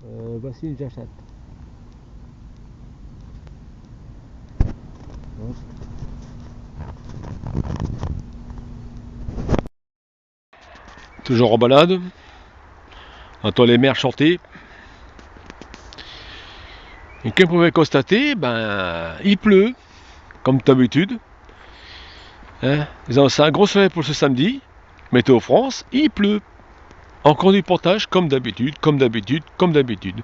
Voici, j'achète. Toujours en balade, entend les mers chanter. Et comme vous pouvez constater, ben il pleut, comme d'habitude. Hein, c'est un gros soleil pour ce samedi. Météo France, il pleut. Encore du pontage, comme d'habitude, comme d'habitude, comme d'habitude.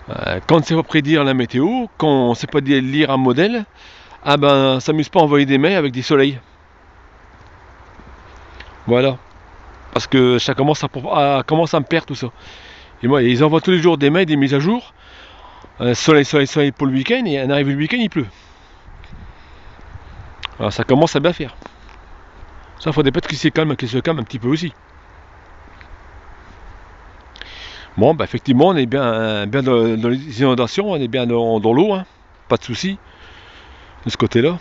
Quand on ne sait pas prédire la météo, quand on ne sait pas lire un modèle, ah ben, ça s'amuse pas à envoyer des mails avec des soleils. Voilà. Parce que ça commence commence à me perdre tout ça. Et moi, ils envoient tous les jours des mails, des mises à jour. Soleil, soleil, soleil pour le week-end, et en arrivant le week-end, il pleut. Alors ça commence à bien faire. Ça, faudrait peut-être qu'il se calme un petit peu aussi. Bon, bah effectivement, on est bien dans les inondations, on est bien dans l'eau, hein. Pas de soucis de ce côté-là.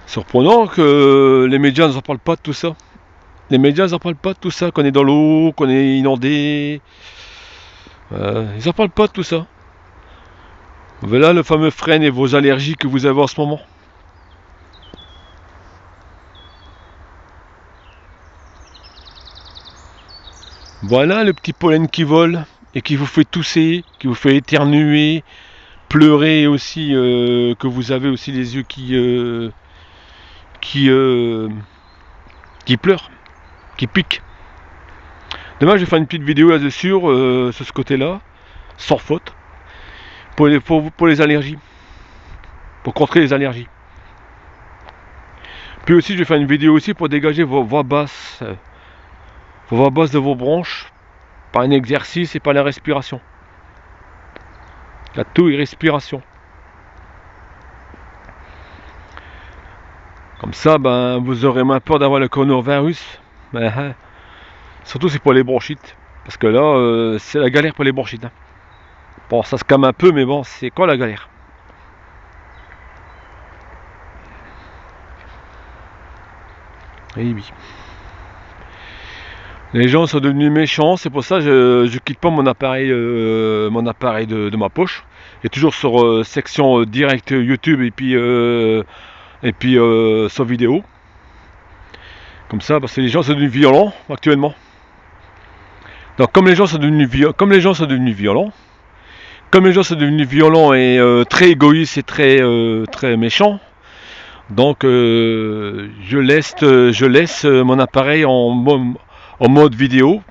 Surprenant que les médias ne en parlent pas de tout ça. Les médias n'en parlent pas de tout ça, qu'on est dans l'eau, qu'on est inondé. Ils n'en parlent pas de tout ça. Voilà le fameux frein et vos allergies que vous avez en ce moment. Voilà le petit pollen qui vole et qui vous fait tousser, qui vous fait éternuer, pleurer aussi, que vous avez aussi les yeux qui, qui pleurent, qui piquent. Demain, je vais faire une petite vidéo là-dessus, sur ce côté-là, sans faute, pour les allergies, pour contrer les allergies. Puis aussi, je vais faire une vidéo aussi pour dégager vos voix basses de vos bronches, par un exercice et par la respiration. La toux et respiration. Comme ça, ben, vous aurez moins peur d'avoir le coronavirus. Surtout c'est pour les bronchites. Parce que là, c'est la galère pour les bronchites. Hein. Bon, ça se calme un peu, mais bon, c'est quoi la galère? Eh oui. Les gens sont devenus méchants, c'est pour ça que je quitte pas mon appareil, de ma poche. Et toujours sur section direct YouTube et puis sur vidéo. Comme ça, parce que les gens sont devenus violents actuellement. Donc comme les gens sont devenus violents, comme les gens sont devenus violents et très égoïstes et très méchants, donc je laisse mon appareil en mode vidéo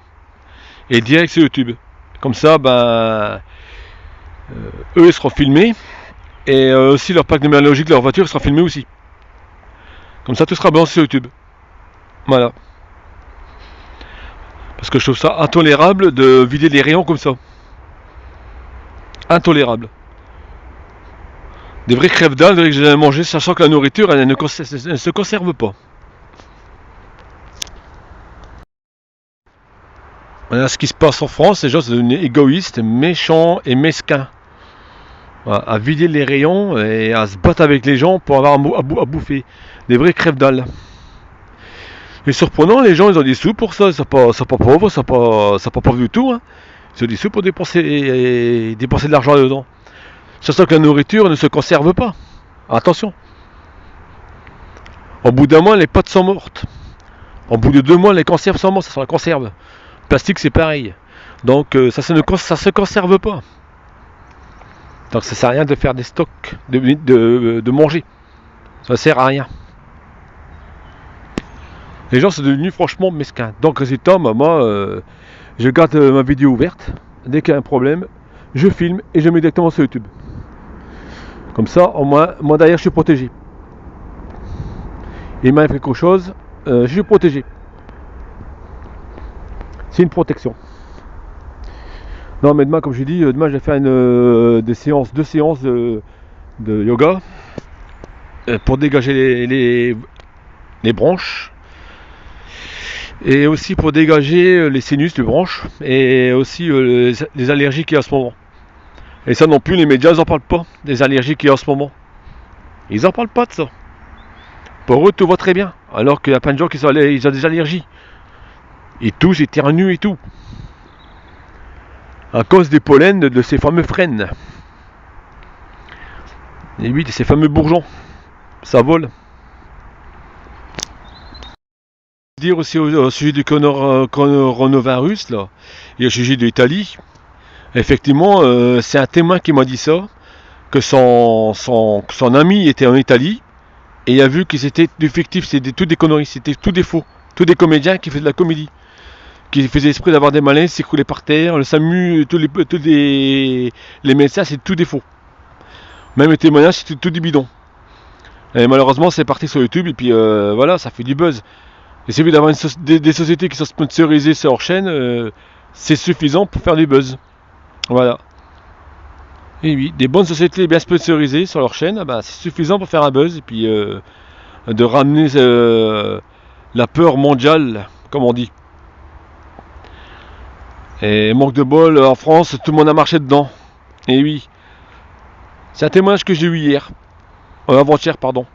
et direct sur YouTube. Comme ça, ben eux ils seront filmés et aussi leur plaque numérologique de leur voiture sera filmé aussi. Comme ça, tout sera balancé sur YouTube. Voilà. Parce que je trouve ça intolérable de vider les rayons comme ça. Intolérable. Des vrais crève-dalle, que j'ai mangé, sachant que la nourriture, elle ne se conserve pas. Voilà ce qui se passe en France, les gens sont devenus égoïstes, méchants et mesquins. Voilà, à vider les rayons et à se battre avec les gens pour avoir à bouffer. Des vrais crève-dalle. Et surprenant, les gens ils ont des sous pour ça, ils sont pas pauvres, ils sont pas pauvres du tout. Hein. Ils ont des sous pour dépenser de l'argent dedans. Sachant que la nourriture ne se conserve pas. Attention. Au bout d'un mois, les pâtes sont mortes. Au bout de 2 mois, les conserves sont mortes, ça sera la conserve. Le plastique, c'est pareil. Donc ça se conserve pas. Donc ça sert à rien de faire des stocks, de manger. Ça sert à rien. Les gens sont devenus franchement mesquins. Donc résultat, moi, je garde ma vidéo ouverte. Dès qu'il y a un problème, je filme et je mets directement sur YouTube. Comme ça, au moins, moi derrière, je suis protégé. Il m'arrive quelque chose, je suis protégé. C'est une protection. Non, mais demain, comme je dis, demain, je vais faire deux séances de yoga pour dégager les branches et aussi pour dégager les sinus de branches et aussi les allergies qu'il y a en ce moment. Et ça non plus, les médias n'en parlent pas, des allergies qu'il y a en ce moment. Ils n'en parlent pas de ça. Pour eux, tout va très bien. Alors qu'il y a plein de gens ils ont des allergies. Il tousse, il éternue et tout. À cause des pollens de ces fameux frênes. Et oui, de ces fameux bourgeons. Ça vole. Dire aussi au sujet du coronavirus, là, et au sujet de l'Italie, effectivement, c'est un témoin qui m'a dit ça, que son ami était en Italie, et il a vu que c'était du fictif, c'était tout des conneries, c'était tout des faux, tous des comédiens qui faisaient de la comédie, qui faisaient esprit d'avoir des malins, s'écrouler par terre, le SAMU, les médecins, c'est tout des faux. Même les témoignages, c'était tout du bidon. Et malheureusement, c'est parti sur YouTube, et puis voilà, ça fait du buzz. Et c'est vu d'avoir des sociétés qui sont sponsorisées sur leur chaîne, c'est suffisant pour faire du buzz. Voilà. Et oui, des bonnes sociétés bien sponsorisées sur leur chaîne, bah, c'est suffisant pour faire un buzz et puis de ramener la peur mondiale, comme on dit. Et manque de bol, en France, tout le monde a marché dedans. Et oui. C'est un témoignage que j'ai eu hier. Avant-hier, pardon.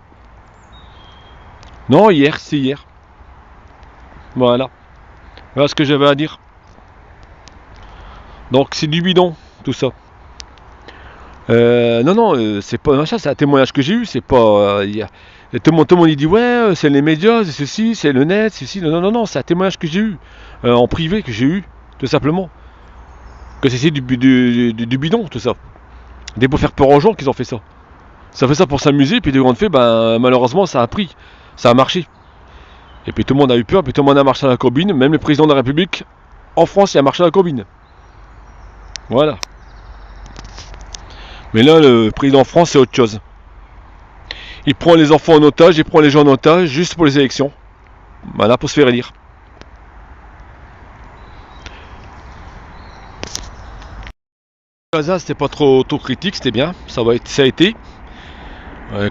Non, hier, c'est hier. Voilà. Voilà ce que j'avais à dire. Donc c'est du bidon, tout ça. Non, c'est pas machin, c'est un témoignage que j'ai eu, c'est pas. Tout le monde il dit ouais, c'est les médias, c'est ceci, c'est le net, c'est ceci. Non, c'est un témoignage que j'ai eu, en privé que j'ai eu, tout simplement. Que c'est du bidon, tout ça. Des pour faire peur aux gens qu'ils ont fait ça. Ça fait ça pour s'amuser, puis de grandes faits, ben malheureusement ça a pris, ça a marché. Et puis tout le monde a eu peur, puis tout le monde a marché à la combine, même le président de la République, en France, il a marché à la combine. Voilà. Mais là, le président de France, c'est autre chose. Il prend les enfants en otage, il prend les gens en otage juste pour les élections. Voilà, pour se faire élire. Gaza, c'était pas trop critique, c'était bien, ça a été.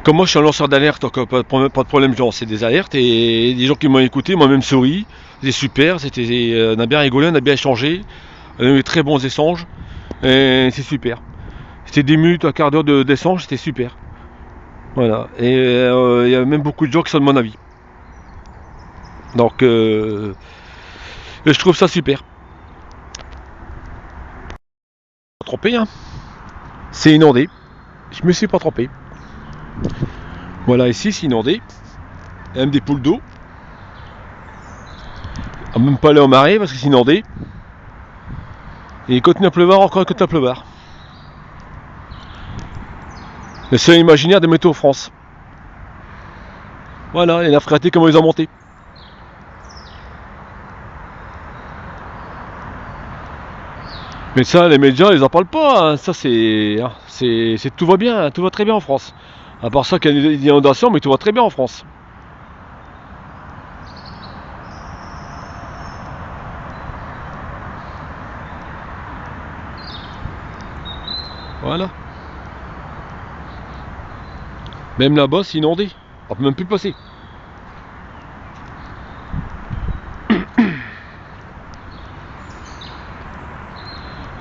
Comme moi je suis un lanceur d'alerte, donc pas de problème, genre c'est des alertes, et des gens qui m'ont écouté m'ont même souri, c'était super, on a bien rigolé, on a bien échangé, on a eu de très bons échanges, et c'est super. C'était 10 minutes, un quart d'heure d'échange, c'était super. Voilà, et il y a même beaucoup de gens qui sont de mon avis. Donc je trouve ça super. Pas trompé, hein. C'est inondé. Je me suis pas trompé. Voilà, ici c'est inondé. Il y a même des poules d'eau. On ne même pas aller au marais parce que c'est inondé. Et il continue à pleuvoir, encore il continue à pleuvoir. Le seuil imaginaire de Météo France. Voilà, les nappes phréatiques, comment ils ont monté. Mais ça, les médias, ils en parlent pas. Hein. Ça, c'est, tout va bien, tout va très bien en France. À part ça, qu'il y a des inondations, mais tout va très bien en France. Voilà. Même là-bas, c'est inondé. On peut même plus passer.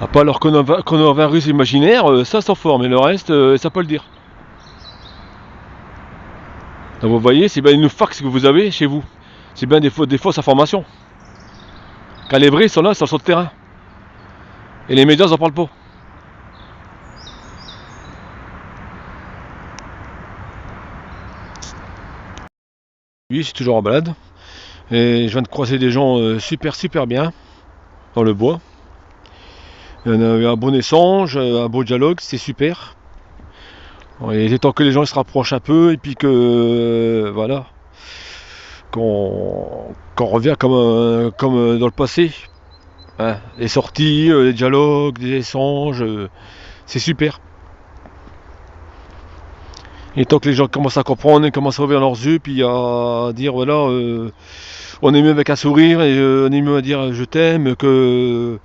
À part leur coronavirus imaginaire, ça s'en forme, mais le reste, ça peut le dire. Donc vous voyez, c'est bien une fax que vous avez chez vous. C'est bien des fausses informations. Quand les vrais sont là, ils sont sur le terrain. Et les médias n'en parlent pas. Oui, je suis toujours en balade. Et je viens de croiser des gens super bien dans le bois. Il y en a eu un bon échange, un beau dialogue, c'est super. Il était temps que les gens se rapprochent un peu et puis que voilà, qu'on revient comme dans le passé. Hein, les sorties, les dialogues, les échanges, c'est super. Et tant que les gens commencent à comprendre et commencent à ouvrir leurs yeux, puis à dire voilà, on est mieux avec un sourire et on est mieux à dire je t'aime que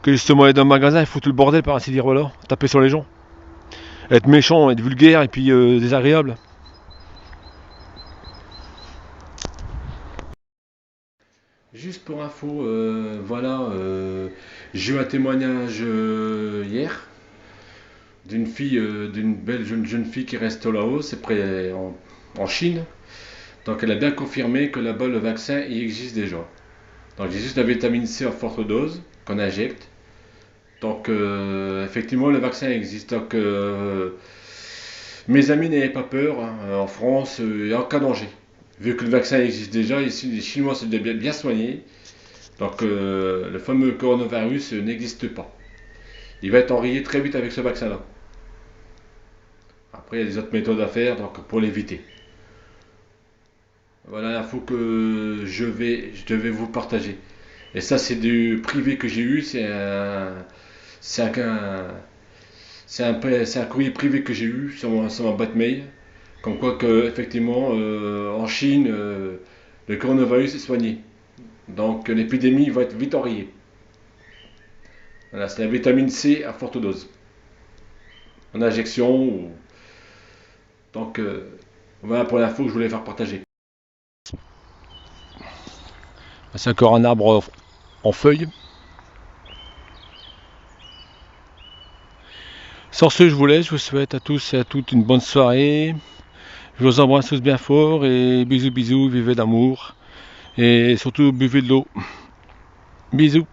justement aller dans un magasin et foutre le bordel par ainsi dire, voilà, taper sur les gens. Être méchant, être vulgaire et puis désagréable. Juste pour info, voilà, j'ai eu un témoignage hier d'une fille, d'une belle jeune fille qui reste au Laos, c'est près en Chine. Donc elle a bien confirmé que là-bas le vaccin il existe déjà. Donc j'ai juste la vitamine C en forte dose qu'on injecte. Donc effectivement le vaccin existe. Donc mes amis n'avaient pas peur, hein. En France, il y a aucun danger. Vu que le vaccin existe déjà, ici les Chinois sont déjà bien soignés. Donc le fameux coronavirus n'existe pas. Il va être enrayé très vite avec ce vaccin-là. Après, il y a des autres méthodes à faire donc, pour l'éviter. Voilà l'info que je devais vous partager. Et ça, c'est du privé que j'ai eu. C'est un, c'est un courrier privé que j'ai eu sur ma boîte mail. Comme quoi que, effectivement, en Chine, le coronavirus est soigné. Donc l'épidémie va être vite enrayée. Voilà, c'est la vitamine C à forte dose. En injection. Donc voilà pour l'info que je voulais faire partager. C'est encore un arbre en feuilles. Sur ce, je vous laisse. Je vous souhaite à tous et à toutes une bonne soirée. Je vous embrasse tous bien fort et bisous bisous, vivez d'amour et surtout buvez de l'eau. Bisous.